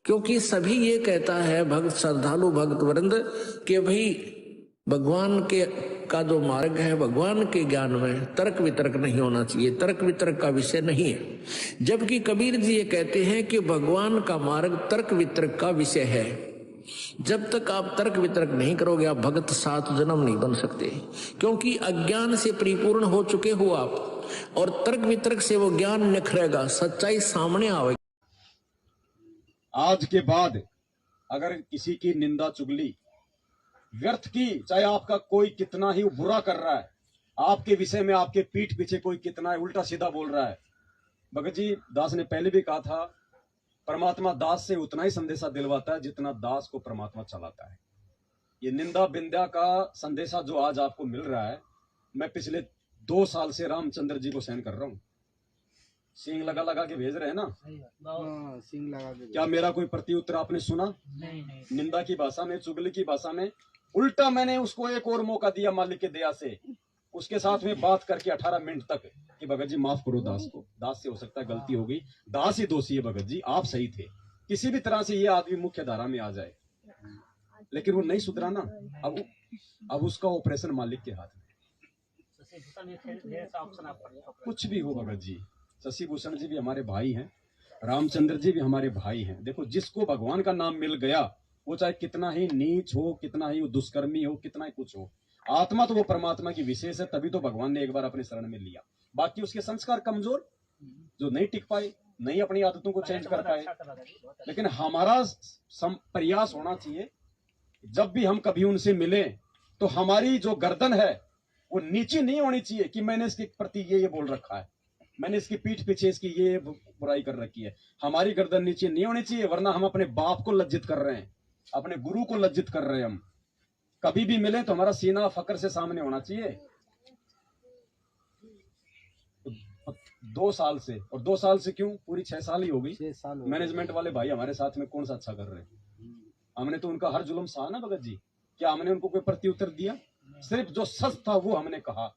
क्योंकि सभी ये कहता है भक्त श्रद्धालु भक्त वृंद कि भाई भगवान के का जो मार्ग है भगवान के ज्ञान में तर्क वितर्क नहीं होना चाहिए, तर्क वितर्क का विषय नहीं है। जबकि कबीर जी ये कहते हैं कि भगवान का मार्ग तर्क वितर्क का विषय है। जब तक आप तर्क वितर्क नहीं करोगे आप भगत 7 जन्म नहीं बन सकते, क्योंकि अज्ञान से परिपूर्ण हो चुके हो आप, और तर्क वितर्क से वो ज्ञान निखरेगा, सच्चाई सामने आएगी। आज के बाद अगर किसी की निंदा चुगली व्यर्थ की, चाहे आपका कोई कितना ही बुरा कर रहा है, आपके विषय में आपके पीठ पीछे कोई कितना उल्टा सीधा बोल रहा है, भगत जी दास ने पहले भी कहा था, परमात्मा दास से उतना ही संदेशा दिलवाता है जितना दास को परमात्मा चलाता है। ये निंदा बिंदा का संदेशा जो आज आपको मिल रहा है, मैं पिछले 2 साल से रामचंद्र जी को सहन कर रहा हूँ। सींग लगा लगा के भेज रहे हैं ना, सींग लगा के। क्या मेरा कोई प्रत्युत्तर आपने सुना? नहीं। निंदा की भाषा में, चुगली की भाषा में। उल्टा मैंने उसको एक और मौका दिया मालिक के दया से, उसके साथ में बात करके 18 मिनट तक कि भगत जी माफ करो दास को, दास से हो सकता है गलती हो गई, दास ही दोषी है, भगत जी आप सही थे, किसी भी तरह से ये आदमी मुख्य धारा में आ जाए। लेकिन वो नहीं सुधरा ना, अब उसका ऑपरेशन मालिक के हाथ में। कुछ भी हो भगत जी, शशि भूषण जी भी हमारे भाई हैं, रामचंद्र जी भी हमारे भाई हैं। देखो जिसको भगवान का नाम मिल गया, वो चाहे कितना ही नीच हो, कितना ही दुष्कर्मी हो, कितना ही कुछ हो, आत्मा तो वो परमात्मा की विशेष है, तभी तो भगवान ने एक बार अपने शरण में लिया। बाकी उसके संस्कार कमजोर, जो नहीं टिक पाए, नहीं अपनी आदतों को चेंज कर पाए। लेकिन हमारा प्रयास होना चाहिए, जब भी हम कभी उनसे मिले तो हमारी जो गर्दन है वो नीची नहीं होनी चाहिए कि मैंने इसके प्रति ये बोल रखा है, मैंने इसकी पीठ पीछे इसकी ये बुराई कर रखी है। हमारी गर्दन नीचे नहीं होनी चाहिए, वरना हम अपने बाप को लज्जित कर रहे हैं, अपने गुरु को लज्जित कर रहे हैं। हम कभी भी मिले तो हमारा सीना फकर से सामने होना चाहिए। 2 साल से, और 2 साल से क्यों, पूरी 6 साल ही हो गई। मैनेजमेंट वाले भाई हमारे साथ में कौन सा अच्छा कर रहे हैं? हमने तो उनका हर जुल्म सहा ना भगत जी। क्या हमने उनको कोई प्रत्युत्तर दिया? सिर्फ जो सच था वो हमने कहा,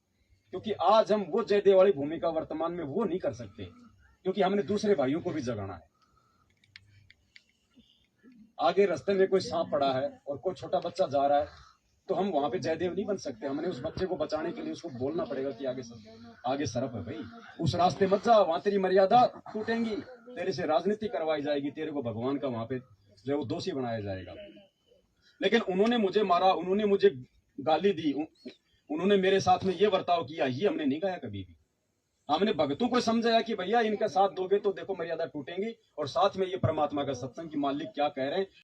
क्योंकि आज हम वो जयदेव वाली भूमिका वर्तमान में वो नहीं कर सकते, क्योंकि हमने दूसरे भाइयों को भी जगाना है। आगे रास्ते में कोई सांप पड़ा है और कोई छोटा बच्चा जा रहा है, तो हम वहां पे जयदेव नहीं बन सकते। हमने उस बच्चे को बचाने के लिए उसको बोलना पड़ेगा कि आगे सरफ है भाई, उस रास्ते मत जा, वहां तेरी मर्यादा टूटेंगी, तेरे से राजनीति करवाई जाएगी, तेरे को भगवान का वहां पे जो वो दोषी बनाया जाएगा। लेकिन उन्होंने मुझे मारा, उन्होंने मुझे गाली दी, उन्होंने मेरे साथ में ये बर्ताव किया, ये हमने नहीं कहा कभी भी। हमने भक्तों को समझाया कि भैया इनका साथ दोगे तो देखो मर्यादा टूटेंगी, और साथ में ये परमात्मा का सत्संग की मालिक क्या कह रहे हैं